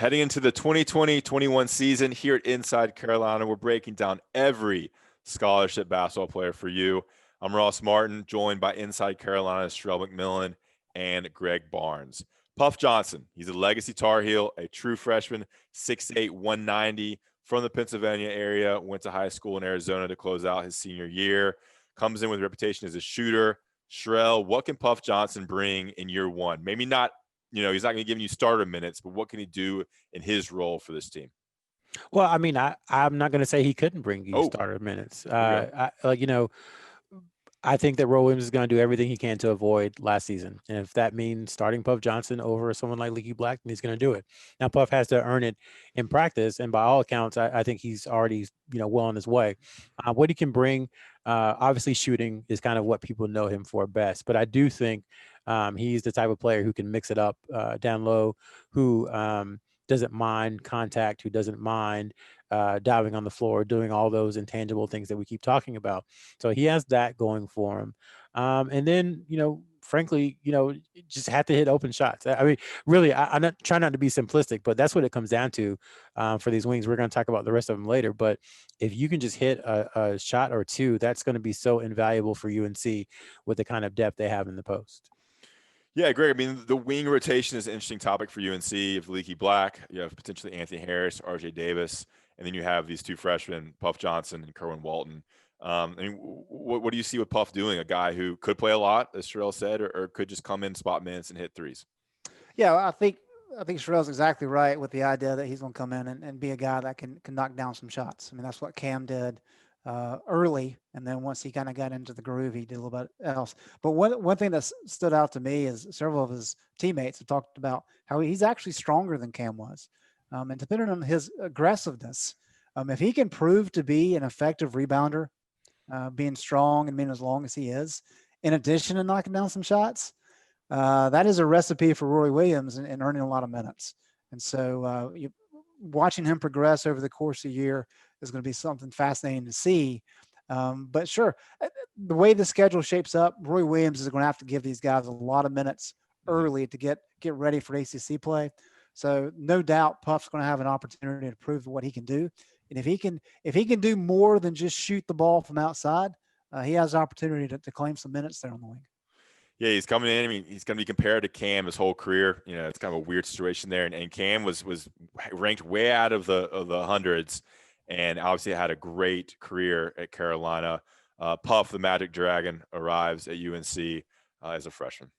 Heading into the 2020-21 season here at Inside Carolina, we're breaking down every scholarship basketball player for you. I'm Ross Martin, joined by Inside Carolina's Sherrell McMillan and Greg Barnes. Puff Johnson, he's a legacy Tar Heel, a true freshman, 6'8", 190, from the Pennsylvania area, went to high school in Arizona to close out his senior year, comes in with a reputation as a shooter. Sherrell, what can Puff Johnson bring in year one? Maybe not, he's not going to give you starter minutes, but what can he do in his role for this team? Well, I mean, I'm not going to say he couldn't bring you Oh, starter minutes. okay. I think that Roy Williams is going to do everything he can to avoid last season. And if that means starting Puff Johnson over someone like Leaky Black, then he's going to do it. Now, Puff has to earn it in practice. And by all accounts, I think he's already, well on his way. What he can bring, obviously shooting is kind of what people know him for best. But I do think he's the type of player who can mix it up down low, who doesn't mind contact, who doesn't mind diving on the floor, doing all those intangible things that we keep talking about. So he has that going for him. And then, frankly, just have to hit open shots. I mean, really, I'm not trying not to be simplistic, but that's what it comes down to for these wings. We're going to talk about the rest of them later. But if you can just hit a shot or two, that's going to be so invaluable for UNC with the kind of depth they have in the post. Yeah, Greg. I mean, the wing rotation is an interesting topic for UNC. You have Leaky Black, you have potentially Anthony Harris, RJ Davis, and then you have these two freshmen, Puff Johnson and Kerwin Walton. What do you see with Puff doing? A guy who could play a lot, as Sherrell said, or could just come in, spot minutes, and hit threes? Yeah, I think Sherrell's exactly right with the idea that he's going to come in and be a guy that can knock down some shots. I mean, that's what Cam did early, and then once he kind of got into the groove, he did a little bit else. But one thing that stood out to me is several of his teammates have talked about how he's actually stronger than Cam was, and depending on his aggressiveness, if he can prove to be an effective rebounder, being strong and being as long as he is, in addition to knocking down some shots, that is a recipe for Roy Williams and earning a lot of minutes. And so watching him progress over the course of the year is going to be something fascinating to see. But sure, the way the schedule shapes up, Roy Williams is going to have to give these guys a lot of minutes early to get ready for ACC play. So no doubt Puff's going to have an opportunity to prove what he can do. And if he can do more than just shoot the ball from outside, he has an opportunity to claim some minutes there on the wing. Yeah, he's coming in. I mean, he's going to be compared to Cam his whole career. It's kind of a weird situation there. And Cam was ranked way out of the hundreds, and obviously had a great career at Carolina. Puff, the Magic Dragon, arrives at UNC as a freshman.